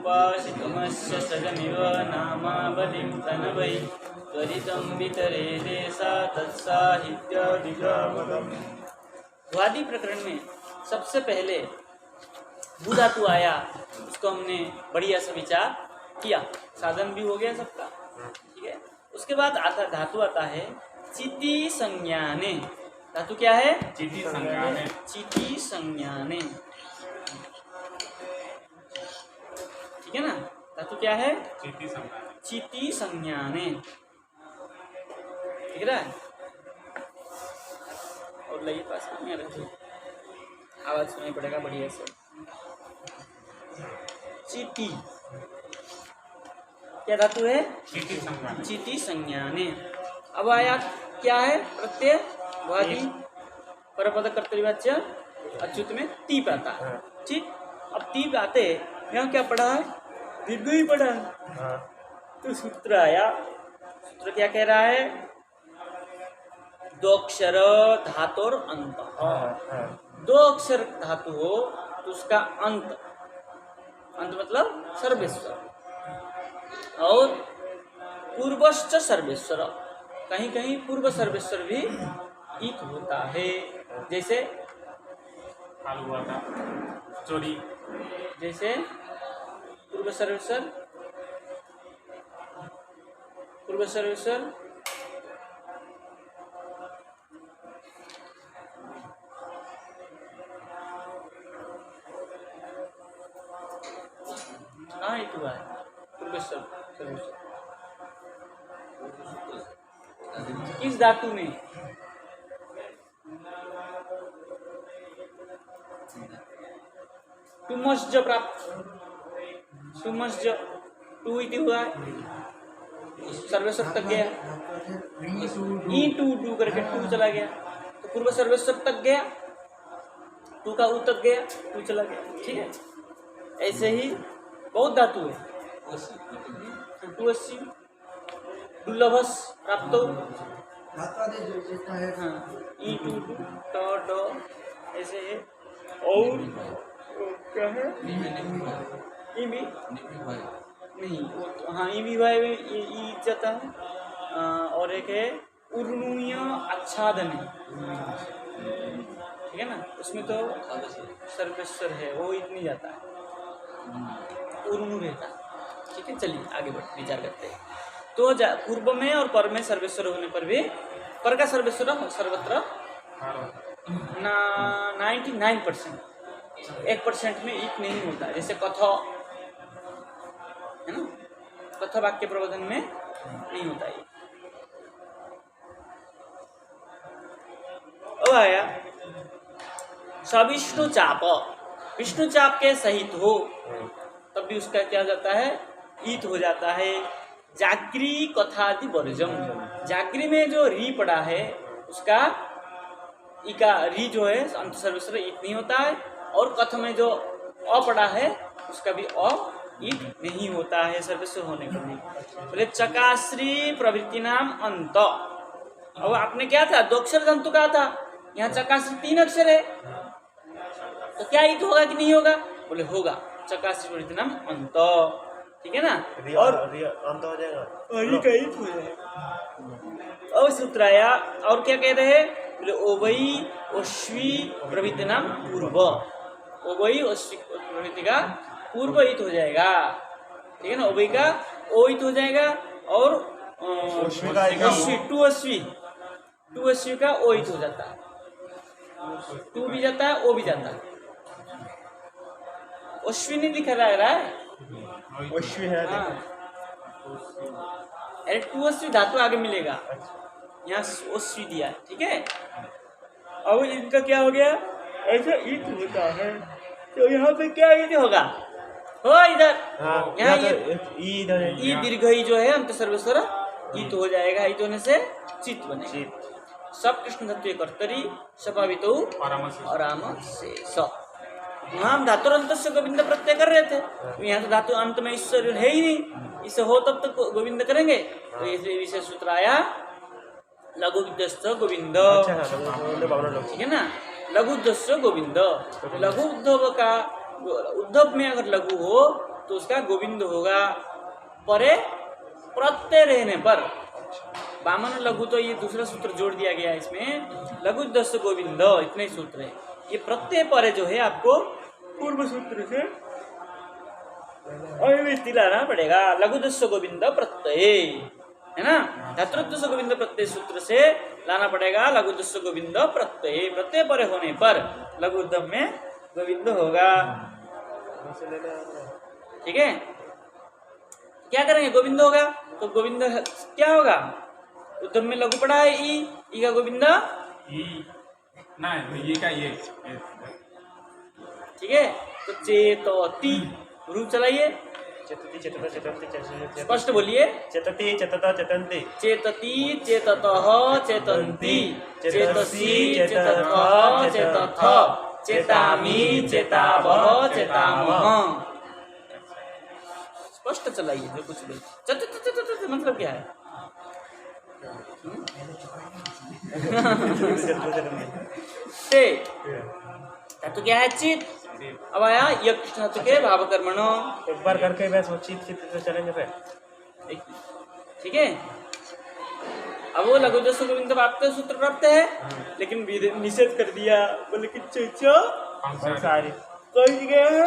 उपासितुमस्य सजमिव नामावलिं तनवै त्वरितं वितरेदे सा तत्साहित्यादिकामदम्। वादी प्रकरण में सबसे पहले भू धातु आया, उसको हमने बढ़िया से विचार किया, साधन भी हो गया सबका, ठीक है। उसके बाद धातु आता है चिति संज्ञाने। धातु क्या है? चिति संज्ञाने। चिति संज्ञाने, ठीक है ना। धातु क्या है? चिति संज्ञाने। चिति संज्ञाने, ठीक है। और लगे पास में रहते, आवाज सुनाई पड़ेगा बढ़िया से। चिति क्या धातु है? चिति संज्ञाने। चिति संज्ञाने। अब आया क्या है? प्रत्यय वादी परपद कर्तव्यवाच्य अच्युत में तीप आता है, ठीक। अब तीप आते यहाँ क्या पढ़ा है? दीर्घ ही पढ़ा है। तो सूत्र आया, सूत्र क्या कह रहा है? दो अक्षर धातुर अंत। दो अक्षर धातु हो तो उसका अंत, अंत मतलब सर्वेश्वर, और पूर्वश्च सर्वेश्वर, कहीं कहीं पूर्व सर्वेश्वर भी ईत होता है। जैसे चोरी, जैसे पूर्व सर्वेश्वर, पूर्व सर्वेश्वर कहाँ ईत हुआ है? पूर्व सर्वेश्वर किस धातु में? टुमस्ज प्राप्त, टुमस्ज टू इति हुआ है, सर्वेश्वर तक गया, ई टू टू करके टू चला गया, तो पूर्व सर्वेश्वर तक गया, टू का ऊ तक गया, टू चला गया, ठीक है। ऐसे ही बहुत धातु है। टू अस्सी दुर्लभस प्राप्त, हाँ, ई टू टू टो ऐसे है। और क्या है? इमी नहीं, वो तो हाँ इमी भाई में ई जाता है। और एक है उर्णुय आच्छादन, ठीक है ना, उसमें तो सर्वेश्वर है, वो इतनी जाता है, उर्णु रहता है, ठीक है। चलिए आगे बढ़ विचार करते हैं। तो पूर्व में और पर में सर्वेश्वर होने पर भी पर का सर्वेश्वर सर्वत्र 99%, 1% में ईत नहीं होता। जैसे कथ है ना, कथ वाक्य प्रबोधन में नहीं होता ये। अब आया सविष्णु चाप, विष्णु चाप के सहित हो तब भी उसका क्या हो जाता है? ईत हो जाता है। जागृ कथादि वर्जम, जागृ में जो री पड़ा है उसका इका री जो है अंत सर्वेश्वर ईत नहीं होता है, और कथ में जो अ पड़ा है उसका भी अ ईत नहीं होता है सर्वेश्वर होने पर भी। बोले चकाश्री प्रवृत्ति नाम अंत। अब आपने क्या था? दो अक्षर जंतु का था, यहाँ चकाश्री 3 अक्षर है, तो क्या ईत होगा कि नहीं होगा? बोले होगा, चकाश्री प्रवृत्ति नाम अंत, ठीक है ना। और अंत हो जाएगा, का ईत हो जाएगा। अब सूत्र आया, और क्या कह रहे हैं? बोले ओवई ओश्वी प्रवृत्ति नाम पूर्व, ओवई ओश्वी प्रवृत्ति का पूर्व ईत हो जाएगा, ठीक है ना। ओवई का ओ ईत हो जाएगा, और टू अश्वी का ओ ईत हो जाता है, टू भी जाता है, ओ भी जाता है। अश्वी नहीं लिखा रहा है, अश्वी है, अरे टू अश्वी धातु आगे मिलेगा, यहाँ अश्वी दिया है, ठीक है। अब इनका क्या हो गया? ऐसा ईत होता है, तो यहाँ पे क्या ईत होगा? हो इधर, यहाँ ई दीर्घ ही जो है अंत सर्वेश्वर ईत हो जाएगा। ईत होने से चित बनेगा। सब कृष्ण धत्व कर्तरी सपावितो आराम से सब। वहाँ हम धातुरंत से गोविंद प्रत्यय कर रहे थे, तो यहाँ तो धातु अंत में ईश्वर है ही नहीं, इससे हो तब तक तो गोविंद करेंगे। तो इसलिए विशेष सूत्र आया लघु विद्यस्त गोविंद, ठीक है ना। लघु उद्धव गोविंद, लघु उद्धव का उद्धव में अगर लघु हो तो उसका गोविंद होगा। परे प्रत्यय रहने पर वामन लघु, तो ये दूसरा सूत्र जोड़ दिया गया है इसमें, लघु दस गोविंद, इतने सूत्र है। ये प्रत्यय परे जो है आपको पूर्व सूत्र से अभिव्यक्ति लाना पड़ेगा। लघु दस गोविंद प्रत्यय है ना, धातृत्व गोविंद प्रत्यय सूत्र से लाना पड़ेगा लघु दस गोविंद प्रत्यय। प्रत्यय परे होने पर लघु उद्यम में गोविंद होगा। ठीक है, क्या करेंगे? गोविंद होगा तो गोविंद क्या होगा? उद्यम में लघु पड़ा है ई का गोविंद ना, ये का ये। ठीक है, तो चेतोति रूप चलाइए, चेतति चेतता चेतन्ति स्पष्ट बोलिए। चेतति चेतता चेतन्ति चेतति चेततः चेतन्ति चेतसि चेततः चेतथ चेतामि चेतावः चेतामः। स्पष्ट चलाइए जो कुछ भी। चत मतलब क्या है? ते धातु क्या है? चित। अब आया यक्ष धातु के भाव कर्मणो। एक बार करके बस वो चित चित से चलेंगे फिर। ठीक है, अब वो लघु दस गोविंद प्राप्त सूत्र प्राप्त है, लेकिन निषेध कर दिया, बोले कि कंसारी कोई गया है,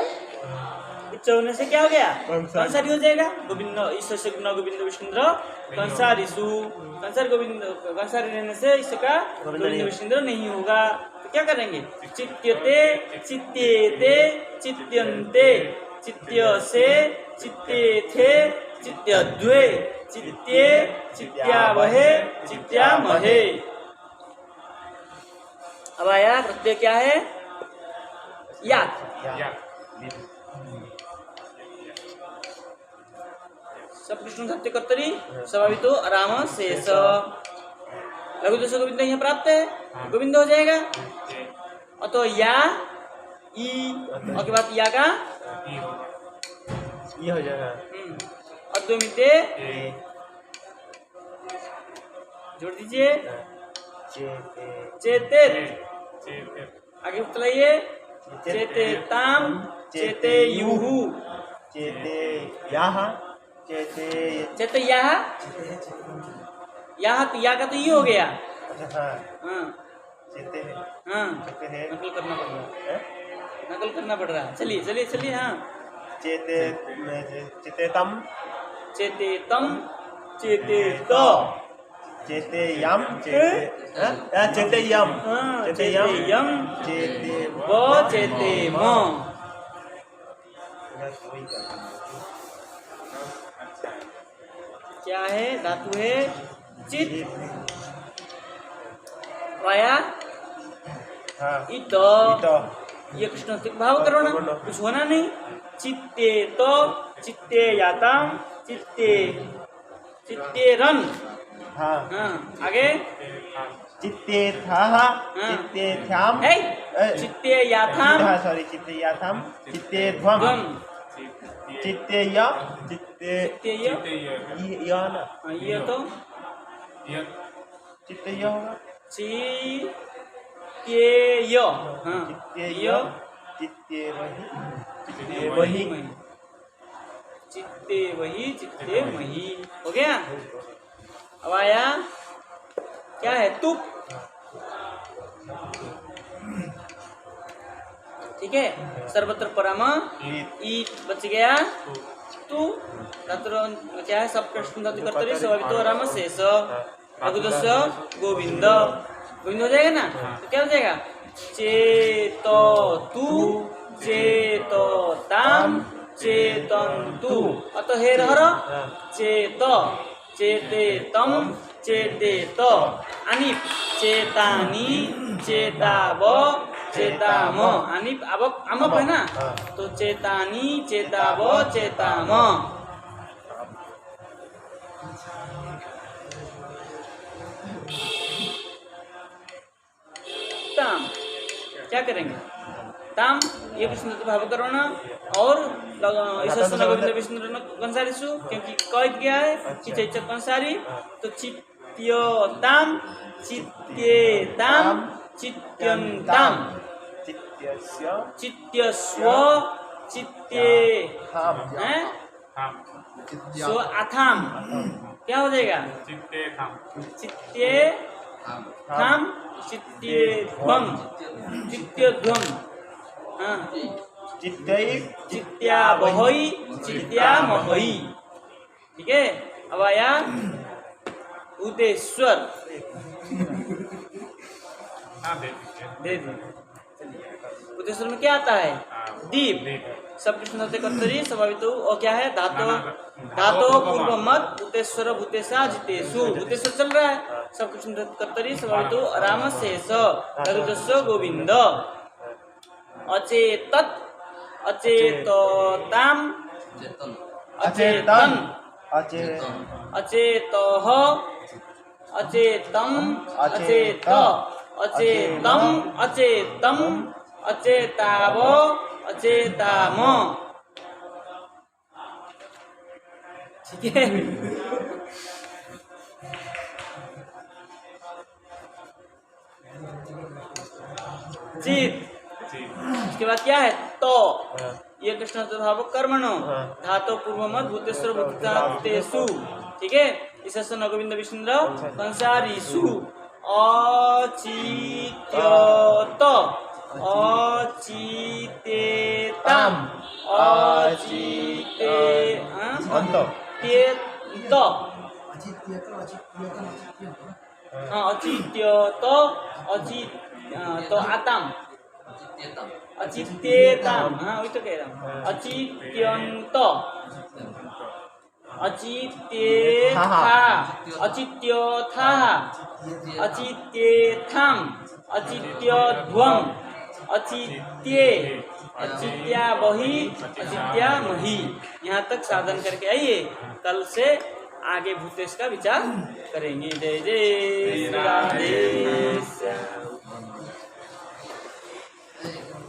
उच्च होने से क्या हो गया? कंसारी। कंसारी हो जाएगा। गोविंद ईश्वर से गुना गोविंद विष्णुन्द्र कंसारिषु, कंसार गोविंद, कंसारी रहने से इसका गोविंद विष्णुन्द्र नहीं होगा। तो क्या करेंगे? चित्यते चित्येते चित्यन्ते चित्यसे चित्येथे चित्यद्वे चित्ये चित्यावहे चित्यामहे। अब आया प्रत्यय क्या है? यात। सब विष्णु सत्य कर्तरी स्वाभावितो आराम शेष। लघु दस गोविंद यहाँ प्राप्त है, गोविंद हो जाएगा। और तो या ई और के बाद या का ये हो जाएगा। अद्वमिते जोड़ दीजिए। चेते आगे चलाइए। चेतेताम चेतेयुहु चेते याह चेते चेतयाह। यहाँ तो या का तो ये हो गया। अच्छा हाँ हाँ चेते है हाँ, चेते है नकल करना पड़ रहा है, हैं? नकल करना पड़ रहा है। चलिए चलिए चलिए। हाँ, चेते चेतेतम चेतेतम चेतेत चेतेयम चेतेयम चेतेयम चेते व चेतेम। क्या है? धातु है चित। वाया हाँ इत तो ये कृष्ण भाव करो ना, कुछ होना नहीं। चित्ते तो चित्ते याताम चित्ते चित्ते रन। हाँ हाँ, आगे चित्ते थाह चित्ते थ्याम है चित्ते याथाम सॉरी चित्ते याथाम चित्ते ध्वम गम चित्ते य चित्ते चित्ते य। य ना हाँ, ये तो चित्ते य होगा ची के य। हाँ, चित्ते य य चित्ते वही चित्ते वही चित्ते वही हो गया। अब आया क्या है? तुप। ठीक है, सर्वत्र पराम ईट बच गया। तू क्या है? सब प्रश्न धातु कर्तरी स्वाभावितो आराम शेष। लघुदस गोविंद, गोविंद हो जाएगा ना। तो क्या हो जाएगा? चेतो तू चेतो ताम चेतन्तु। अत हेर हर चेत चेते तम चेतेत अनिप चेतानी चेताव चेताम। अनिप आवक अमप है ना, तो चेतानी चेताव चेताम। ताम क्या करेंगे? ताम ये विष्णु भाव करो ना, और गोविंद विष्णु कंसारिषु, क्योंकि कैद गया है कि चैचक कंसारी। तो चित्योताम चित्येताम चित्यन्ताम चित्यस्य चित्यस्व चित्ते हैं थाम सो अथाम क्या हो जाएगा चित्ते थाम चित्ते थाम चित्ते ध्वम चित्ते ध्वम हाँ चित्तै चित्त्या बहोई चित्त्या महोई ठीक है अब आया उदेश्वर हाँ दे दीजिए दे दी उदेश्वर में क्या आता है दीप सब कृष्ण कर्तरी स्वाभाविक और क्या है धातो धातो पूर्व मत भूतेश्वर भूतेशा जितेशु भूतेश्वर चल रहा है सब कृष्ण कर्तरी स्वाभाविक राम शेष रघुदस्व गोविंद अचेतत अचेतताम अचेतन अचेतः अचेतम अचेत अचेतम अचेतम अचेताव अचेताम ठीक है चित उसके बाद क्या है तो ये कृष्ण भाव कर्मणो धातो पूर्व मत भूतेश्वर भूतेषु ठीक है इस गोविंद विष्णु संसारीषु अचित्यत अचितेताम अचितेत हाँ अचित्यत अचित तो आताम अचित्येताम हाँ वही तो कह रहा हूँ अचित्यंत अचित्येथा अचित्यथा अचित्येथाम अचित्यध्वम अचित्ये अचित्या बही अचित्या मही यहाँ तक साधन करके आइए कल से आगे भूतेश का विचार करेंगे जय जय श्री राधे